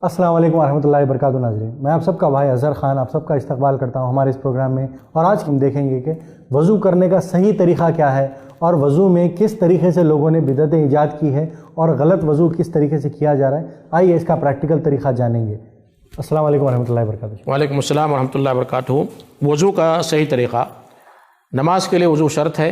السلام علیکم ورحمۃ اللہ وبرکاتہ ناظرین، میں آپ سب کا بھائی اظہر خان آپ سب کا استقبال کرتا ہوں ہمارے اس پروگرام میں۔ اور آج ہم دیکھیں گے کہ وضو کرنے کا صحیح طریقہ کیا ہے اور وضو میں کس طریقے سے لوگوں نے بدعتیں ایجاد کی ہے اور غلط وضو کس طریقے سے کیا جا رہا ہے۔ آئیے اس کا پریکٹیکل طریقہ جانیں گے۔ السلام علیکم ورحمۃ اللہ وبرکاتہ۔ وعلیکم السلام ورحمۃ اللہ وبرکاتہ۔ وضو کا صحیح طریقہ، نماز کے لیے وضو شرط ہے،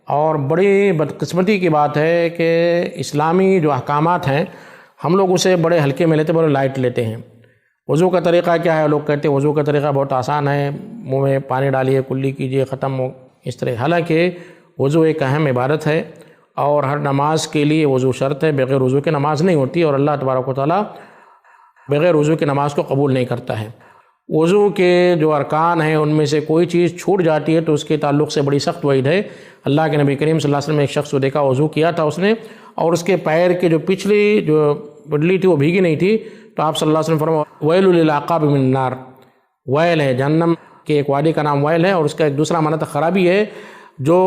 اور بڑی بدقسمتی کی بات ہے کہ اسلامی جو احکامات ہیں ہم لوگ اسے بڑے ہلکے میں لیتے، بڑے لائٹ لیتے ہیں۔ وضو کا طریقہ کیا ہے؟ لوگ کہتے ہیں وضو کا طریقہ بہت آسان ہے، منہ میں پانی ڈالیے، کلی کیجیے، ختم ہو اس طرح۔ حالانکہ وضو ایک اہم عبادت ہے اور ہر نماز کے لیے وضو شرط ہے، بغیر وضو کے نماز نہیں ہوتی، اور اللہ تبارک و تعالیٰ بغیر وضو کی نماز کو قبول نہیں کرتا ہے۔ وضو کے جو ارکان ہیں ان میں سے کوئی چیز چھوٹ جاتی ہے تو اس کے تعلق سے بڑی سخت وعید ہے۔ اللہ کے نبی کریم صلی اللہ علیہ وسلم نے ایک شخص کو دیکھا، وضو کیا تھا اس نے، اور اس کے پیر کے جو پچھلی جو پڈلی تھی وہ بھیگی نہیں تھی، تو آپ صلی اللہ علیہ وسلم فرمایا ویل للعقاب من النار، ویل ہے جہنم کے ایک وادی کا نام ویل ہے، اور اس کا ایک دوسرا معنی خرابی ہے، جو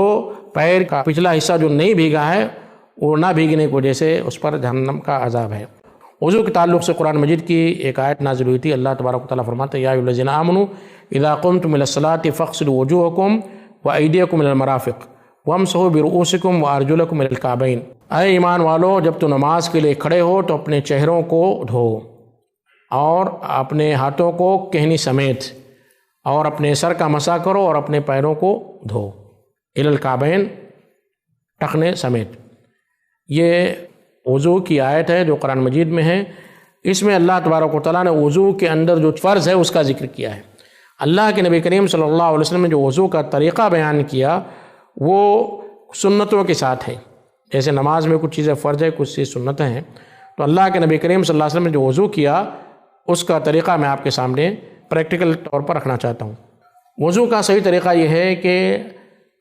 پیر کا پچھلا حصہ جو نہیں بھیگا ہے وہ نہ بھیگنے کی وجہ سے اس پر جہنم کا عذاب ہے۔ وضو کے تعلق سے قرآن مجید کی ایک آیت نازل ہوئی تھی، اللہ تبارک و تعالیٰ فرماتے ہیں یا ایھا الذین آمنوا اذا قمتم الی الصلاۃ فاغسلوا وجوہکم وایدیکم الی المرافق وامسحوا برؤوسکم وارجلکم الی الکعبین۔ اے ایمان والو، جب تو نماز کے لیے کھڑے ہو تو اپنے چہروں کو دھو اور اپنے ہاتھوں کو کہنی سمیت، اور اپنے سر کا مسح کرو اور اپنے پیروں کو دھو الی الکعبین، ٹخنے سمیت۔ یہ وضو کی آیت ہے جو قرآن مجید میں ہے۔ اس میں اللہ تبارک و تعالیٰ نے وضو کے اندر جو فرض ہے اس کا ذکر کیا ہے۔ اللہ کے نبی کریم صلی اللہ علیہ وسلم نے جو وضو کا طریقہ بیان کیا وہ سنتوں کے ساتھ ہے۔ جیسے نماز میں کچھ چیزیں فرض ہے، کچھ چیز سنتیں ہیں، تو اللہ کے نبی کریم صلی اللہ علیہ وسلم نے جو وضو کیا اس کا طریقہ میں آپ کے سامنے پریکٹیکل طور پر رکھنا چاہتا ہوں۔ وضو کا صحیح طریقہ یہ ہے کہ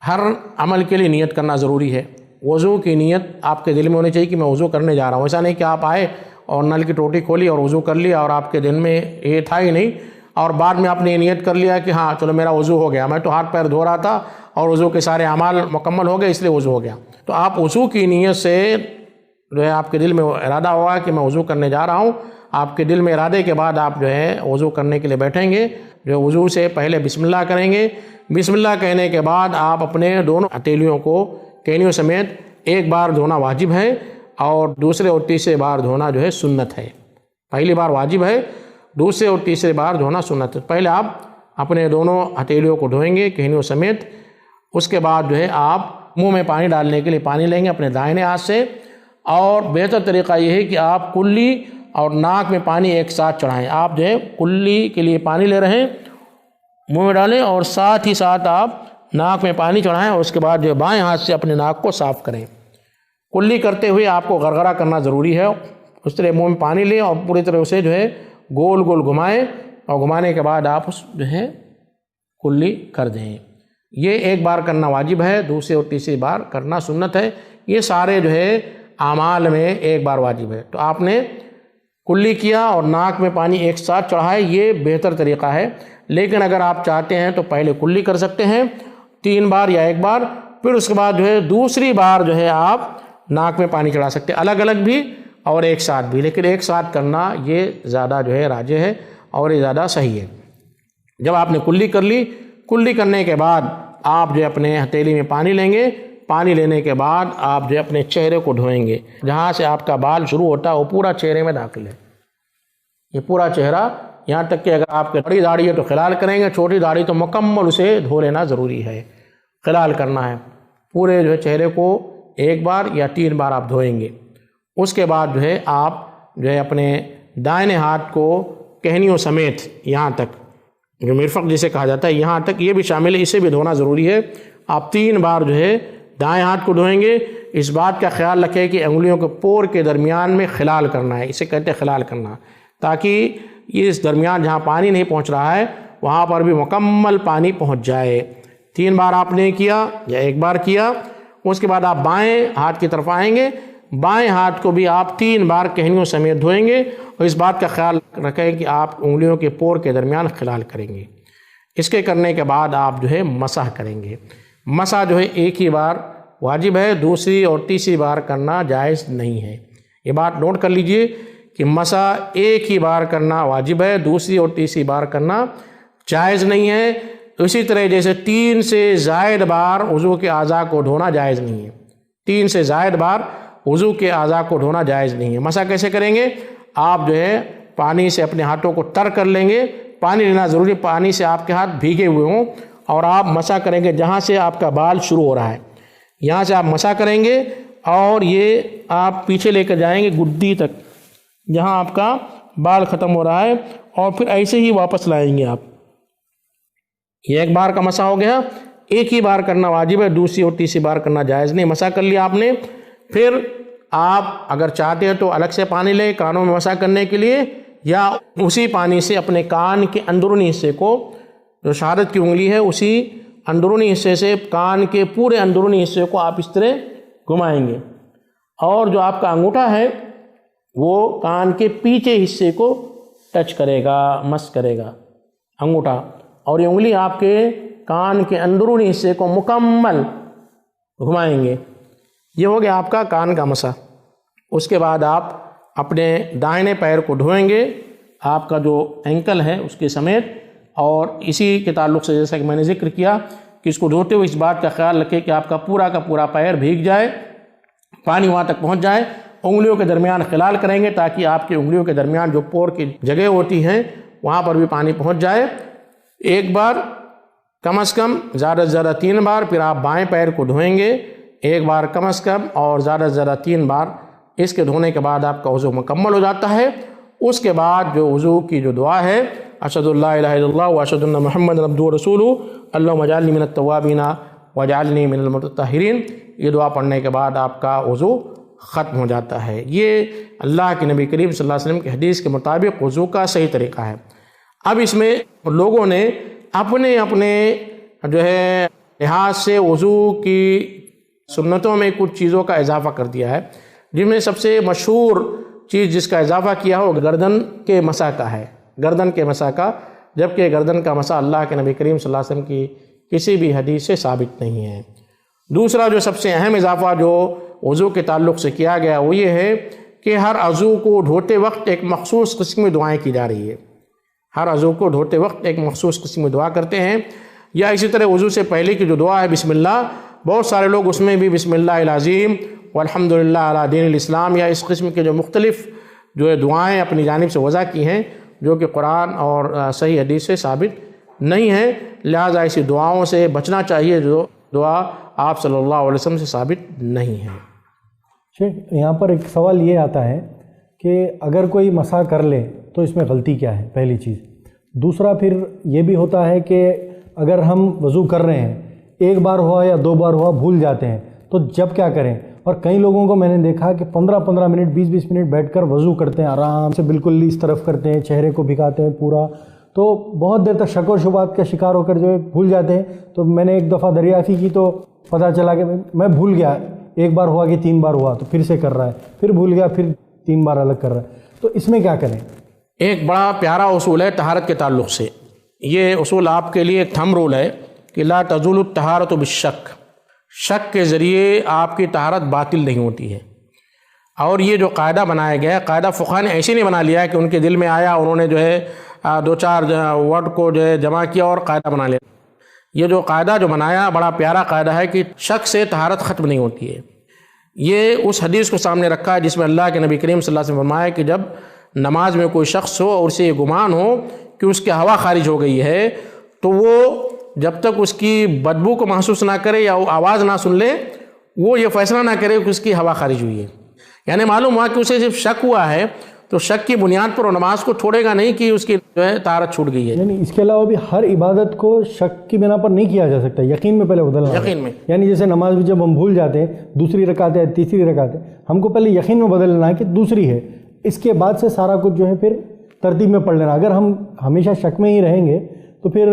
ہر عمل کے لیے نیت کرنا ضروری ہے۔ وضو کی نیت آپ کے دل میں ہونی چاہیے کہ میں وضو کرنے جا رہا ہوں۔ ایسا نہیں کہ آپ آئے اور نل کی ٹوٹی کھولی اور وضو کر لیا اور آپ کے دل میں یہ تھا ہی نہیں، اور بعد میں آپ نے یہ نیت کر لیا کہ ہاں چلو میرا وضو ہو گیا، میں تو ہاتھ پیر دھو رہا تھا اور وضو کے سارے اعمال مکمل ہو گئے اس لیے وضو ہو گیا۔ تو آپ وضو کی نیت سے جو ہے آپ کے دل میں ارادہ ہوا کہ میں وضو کرنے جا رہا ہوں، آپ کے دل میں ارادے کے بعد آپ جو ہے وضو کرنے کے لیے بیٹھیں گے۔ جو وضو سے پہلے بسم اللہ کریں گے، بسم اللہ کہنے کے بعد آپ اپنے دونوں ہتھیلیوں کو کہنیوں سمیت ایک بار دھونا واجب ہے، اور دوسرے اور تیسرے بار دھونا جو ہے سنت ہے۔ پہلی بار واجب ہے، دوسرے اور تیسرے بار دھونا سنت ہے۔ پہلے آپ اپنے دونوں ہتھیلیوں کو دھوئیں گے کہنیوں سمیت، اس کے بعد جو ہے آپ منہ میں پانی ڈالنے کے لیے پانی لیں گے اپنے دائنے ہاتھ سے، اور بہتر طریقہ یہ ہے کہ آپ کلی اور ناک میں پانی ایک ساتھ چڑھائیں۔ آپ جو ہے کلی کے لیے پانی لے رہے ہیں، منہ میں ڈالیں اور ساتھ ہی ساتھ آپ ناک میں پانی چڑھائیں، اور اس کے بعد جو بائیں ہاتھ سے اپنے ناک کو صاف کریں۔ کلی کرتے ہوئے آپ کو غرغرہ کرنا ضروری ہے۔ اس طرح منہ میں پانی لیں اور پوری طرح اسے جو ہے گول گول گھمائیں، اور گھمانے کے بعد آپ اس جو ہے کلی کر دیں۔ یہ ایک بار کرنا واجب ہے، دوسری اور تیسری بار کرنا سنت ہے۔ یہ سارے جو ہے اعمال میں ایک بار واجب ہے۔ تو آپ نے کلی کیا اور ناک میں پانی ایک ساتھ چڑھائے، یہ بہتر طریقہ ہے۔ لیکن اگر آپ چاہتے ہیں تو پہلے کلی کر سکتے ہیں 3 بار یا 1 بار، پھر اس کے بعد جو ہے دوسری بار جو ہے آپ ناک میں پانی چڑھا سکتے ہیں، الگ الگ بھی اور ایک ساتھ بھی، لیکن ایک ساتھ کرنا یہ زیادہ جو ہے راجح ہے اور یہ زیادہ صحیح ہے۔ جب آپ نے کلی کر لی، کلی کرنے کے بعد آپ جو اپنے ہتھیلی میں پانی لیں گے، پانی لینے کے بعد آپ جو اپنے چہرے کو دھوئیں گے۔ جہاں سے آپ کا بال شروع ہوتا ہے وہ پورا چہرے میں داخل ہے، یہ پورا چہرہ، یہاں تک کہ اگر آپ کی بڑی داڑھی ہے تو خلال کریں گے، چھوٹی داڑھی تو مکمل اسے دھو لینا ضروری ہے، خلال کرنا ہے۔ پورے جو ہے چہرے کو 1 بار یا 3 بار آپ دھوئیں گے۔ اس کے بعد جو ہے آپ جو ہے اپنے دائنے ہاتھ کو کہنیوں سمیت یہاں تک، جو مرفق جسے کہا جاتا ہے یہاں تک، یہ بھی شامل ہے، اسے بھی دھونا ضروری ہے۔ آپ 3 بار جو ہے دائیں ہاتھ کو دھوئیں گے۔ اس بات کا خیال رکھیں کہ انگلیوں کے پور کے درمیان میں خلال کرنا ہے، اسے کہتے ہیں خلال کرنا، تاکہ یہ اس درمیان جہاں پانی نہیں پہنچ رہا ہے وہاں پر بھی مکمل پانی پہنچ جائے۔ 3 بار آپ نے کیا یا 1 بار کیا، اس کے بعد آپ بائیں ہاتھ کی طرف آئیں گے، بائیں ہاتھ کو بھی آپ 3 بار کہنیوں سمیت دھوئیں گے، اور اس بات کا خیال رکھیں کہ آپ انگلیوں کے پور کے درمیان خلال کریں گے۔ اس کے کرنے کے بعد آپ جو ہے مسح کریں گے۔ مسح جو ہے ایک ہی بار واجب ہے، دوسری اور تیسری بار کرنا جائز نہیں ہے۔ یہ بات نوٹ کر لیجئے کہ مسا ایک ہی بار کرنا واجب ہے، دوسری اور تیسری بار کرنا جائز نہیں ہے۔ اسی طرح جیسے 3 سے زائد بار وضو کے اعضاء کو دھونا جائز نہیں ہے، 3 سے زائد بار وضو کے اعضاء کو دھونا جائز نہیں ہے۔ مسا کیسے کریں گے؟ آپ جو ہے پانی سے اپنے ہاتھوں کو تر کر لیں گے، پانی لینا ضروری، پانی سے آپ کے ہاتھ بھیگے ہوئے ہوں، اور آپ مسا کریں گے جہاں سے آپ کا بال شروع ہو رہا ہے، یہاں سے آپ مسا کریں گے اور یہ آپ پیچھے لے کر جائیں گے گدی تک جہاں آپ کا بال ختم ہو رہا ہے، اور پھر ایسے ہی واپس لائیں گے آپ۔ یہ ایک بار کا مسا ہو گیا، ایک ہی بار کرنا واجب ہے، دوسری اور تیسری بار کرنا جائز نہیں۔ مسا کر لیا آپ نے، پھر آپ اگر چاہتے ہیں تو الگ سے پانی لیں کانوں میں مسا کرنے کے لیے، یا اسی پانی سے اپنے کان کے اندرونی حصے کو، جو شہادت کی انگلی ہے اسی اندرونی حصے سے کان کے پورے اندرونی حصے کو آپ اس طرح گھمائیں گے، اور جو آپ کا انگوٹھا ہے وہ کان کے پیچھے حصے کو ٹچ کرے گا، مس کرے گا انگوٹھا، اور یہ انگلی آپ کے کان کے اندرونی حصے کو مکمل گھمائیں گے۔ یہ ہو گیا آپ کا کان کا مسا۔ اس کے بعد آپ اپنے دائیں پیر کو دھوئیں گے، آپ کا جو اینکل ہے اس کے سمیت، اور اسی کے تعلق سے جیسا کہ میں نے ذکر کیا کہ اس کو دھوتے ہوئے اس بات کا خیال رکھیں کہ آپ کا پورا پیر بھیگ جائے، پانی وہاں تک پہنچ جائے۔ انگلیوں کے درمیان خلال کریں گے تاکہ آپ کی انگلیوں کے درمیان جو پور کی جگہ ہوتی ہیں وہاں پر بھی پانی پہنچ جائے۔ ایک بار کم از کم، زیادہ سے زیادہ 3 بار، پھر آپ بائیں پیر کو دھوئیں گے، ایک بار کم از کم اور زیادہ سے زیادہ 3 بار۔ اس کے دھونے کے بعد آپ کا وضو مکمل ہو جاتا ہے۔ اس کے بعد جو وضو کی جو دعا ہے، اشہد ان لا الہ الا اللہ واشہد ان محمد عبدہ ورسولہ اللہم اجعلنی من التوابین واجعلنی من المتطہرین، یہ دعا پڑھنے کے بعد آپ کا وضو ختم ہو جاتا ہے۔ یہ اللہ کے نبی کریم صلی اللہ علیہ وسلم کی حدیث کے مطابق وضو کا صحیح طریقہ ہے۔ اب اس میں لوگوں نے اپنے جو ہے لحاظ سے وضو کی سنتوں میں کچھ چیزوں کا اضافہ کر دیا ہے، جن میں سب سے مشہور چیز جس کا اضافہ کیا ہو گردن کے مسا کا ہے، گردن کے مسا کا، جبکہ گردن کا مسا اللہ کے نبی کریم صلی اللہ علیہ وسلم کی کسی بھی حدیث سے ثابت نہیں ہے۔ دوسرا جو سب سے اہم اضافہ جو وضو کے تعلق سے کیا گیا وہ یہ ہے کہ ہر عضو کو دھوتے وقت ایک مخصوص قسم میں دعائیں کی جا رہی ہے۔ ہر عضو کو دھوتے وقت ایک مخصوص قسم میں دعا کرتے ہیں، یا اسی طرح وضو سے پہلے کی جو دعا ہے بسم اللہ، بہت سارے لوگ اس میں بھی بسم اللہ العظیم والحمدللہ علی دین الاسلام یا اس قسم کے جو مختلف جو دعائیں اپنی جانب سے وضع کی ہیں جو کہ قرآن اور صحیح حدیث سے ثابت نہیں ہے، لہٰذا ایسی دعاؤں سے بچنا چاہیے جو دعا آپ صلی اللہ علیہ وسلم سے ثابت نہیں ہے۔ شیخ، یہاں پر ایک سوال یہ آتا ہے کہ اگر کوئی مسا کر لے تو اس میں غلطی کیا ہے، پہلی چیز۔ دوسرا پھر یہ بھی ہوتا ہے کہ اگر ہم وضو کر رہے ہیں، ایک بار ہوا یا 2 بار ہوا، بھول جاتے ہیں تو جب کیا کریں؟ اور کئی لوگوں کو میں نے دیکھا کہ 15 منٹ 20 منٹ بیٹھ کر وضو کرتے ہیں، آرام سے بالکل اس طرف کرتے ہیں، چہرے کو بھگاتے ہیں پورا، تو بہت دیر تک شک و شبہات کا شکار ہو کر جو ہے بھول جاتے ہیں۔ تو میں نے ایک دفعہ دریافتی کی تو پتہ چلا کہ میں بھول گیا، ایک بار ہوا کہ 3 بار ہوا تو پھر سے کر رہا ہے، پھر بھول گیا، پھر 3 بار الگ کر رہا ہے، تو اس میں کیا کریں؟ ایک بڑا پیارا اصول ہے طہارت کے تعلق سے، یہ اصول آپ کے لیے ایک تھم رول ہے کہ لا تزول الطہارۃ بالشک، شک کے ذریعے آپ کی طہارت باطل نہیں ہوتی ہے۔ اور یہ جو قاعدہ بنایا گیا ہے، قاعدہ فقہاء نے ایسے نہیں بنا لیا ہے کہ ان کے دل میں آیا انہوں نے جو ہے 2-4 ورڈ کو جو ہے جمع کیا اور قاعدہ بنا لیا۔ یہ جو قاعدہ جو بنایا بڑا پیارا قاعدہ ہے کہ شک سے طہارت ختم نہیں ہوتی ہے۔ یہ اس حدیث کو سامنے رکھا ہے جس میں اللہ کے نبی کریم صلی اللہ علیہ وسلم فرمایا کہ جب نماز میں کوئی شخص ہو اور اسے یہ گمان ہو کہ اس کی ہوا خارج ہو گئی ہے تو وہ جب تک اس کی بدبو کو محسوس نہ کرے یا وہ آواز نہ سن لے وہ یہ فیصلہ نہ کرے کہ اس کی ہوا خارج ہوئی ہے۔ یعنی معلوم ہوا کہ اسے صرف شک ہوا ہے تو شک کی بنیاد پر وہ نماز کو چھوڑے گا نہیں کہ اس کی جو ہے طہارت چھوٹ گئی ہے۔ یعنی اس کے علاوہ بھی ہر عبادت کو شک کی بنا پر نہیں کیا جا سکتا، یقین میں پہلے بدلنا ہے۔ یقین میں، یعنی جیسے نماز بھی جب ہم بھول جاتے ہیں، دوسری رکعت ہے تیسری رکعت ہے، ہم کو پہلے یقین میں بدلنا ہے کہ دوسری ہے، اس کے بعد سے سارا کچھ جو ہے پھر ترتیب میں پڑھ لینا۔ اگر ہم ہمیشہ شک میں ہی رہیں گے تو پھر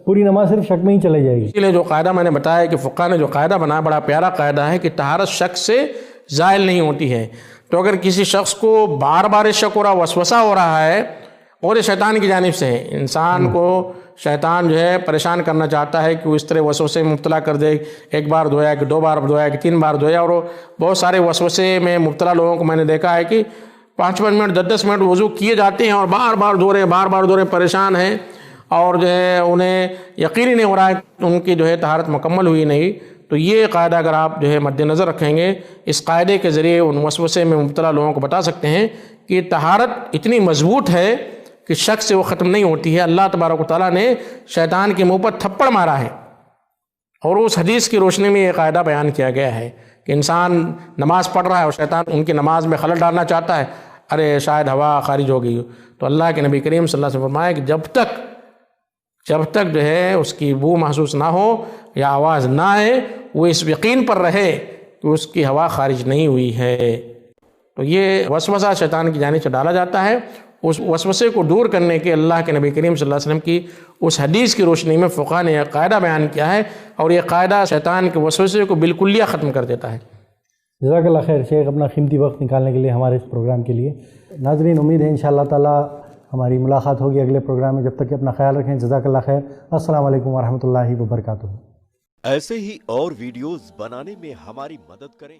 پوری نماز صرف شک میں ہی چلی جائے گی۔ اسی لیے جو قاعدہ میں نے بتایا کہ فقہاء نے جو قاعدہ بنایا بڑا پیارا قاعدہ ہے کہ طہارت شک سے زائل نہیں ہوتی ہے۔ تو اگر کسی شخص کو بار بار شک ہو رہا، وسوسہ ہو رہا ہے اور یہ شیطان کی جانب سے ہے، انسان کو شیطان جو ہے پریشان کرنا چاہتا ہے کہ وہ اس طرح وسوسے میں مبتلا کر دے، ایک بار دھویا کہ 2 بار دھویا کہ 3 بار دھویا، اور بہت سارے وسوسے میں مبتلا لوگوں کو میں نے دیکھا ہے کہ 5-5 منٹ 10-10 منٹ وضو کیے جاتے ہیں اور بار بار دھو رہے پریشان ہیں، اور جو ہے انہیں یقین ہی نہیں ہو رہا ہے ان کی جو ہے طہارت مکمل ہوئی نہیں، تو یہ قاعدہ اگر آپ جو ہے مد نظر رکھیں گے، اس قاعدے کے ذریعے ان وسوسے میں مبتلا لوگوں کو بتا سکتے ہیں کہ طہارت اتنی مضبوط ہے کہ شک سے وہ ختم نہیں ہوتی ہے۔ اللہ تبارک و تعالیٰ نے شیطان کے منہ پر تھپڑ مارا ہے، اور اس حدیث کی روشنی میں یہ قاعدہ بیان کیا گیا ہے کہ انسان نماز پڑھ رہا ہے اور شیطان ان کی نماز میں خلل ڈالنا چاہتا ہے، ارے شاید ہوا خارج ہو گئی ہو، تو اللہ کے نبی کریم صلی اللہ علیہ وسلم نے فرمایا کہ جب تک جو ہے اس کی بو محسوس نہ ہو یا آواز نہ آئے، وہ اس یقین پر رہے کہ اس کی ہوا خارج نہیں ہوئی ہے۔ تو یہ وسوسہ شیطان کی جانب سے ڈالا جاتا ہے، اس وسوسے کو دور کرنے کے اللہ کے نبی کریم صلی اللہ علیہ وسلم کی اس حدیث کی روشنی میں فقہاء نے یہ قاعدہ بیان کیا ہے، اور یہ قاعدہ شیطان کے وسوسے کو بالکلیہ ختم کر دیتا ہے۔ جزاک اللہ خیر شیخ، اپنا قیمتی وقت نکالنے کے لیے ہمارے اس پروگرام کے لیے۔ ناظرین، امید ہے انشاءاللہ تعالی ہماری ملاقات ہوگی اگلے پروگرام میں، جب تک کہ اپنا خیال رکھیں۔ جزاک اللہ خیر، السلام علیکم ورحمۃ اللہ وبرکاتہ۔ ایسے ہی اور ویڈیوز بنانے میں ہماری مدد کریں۔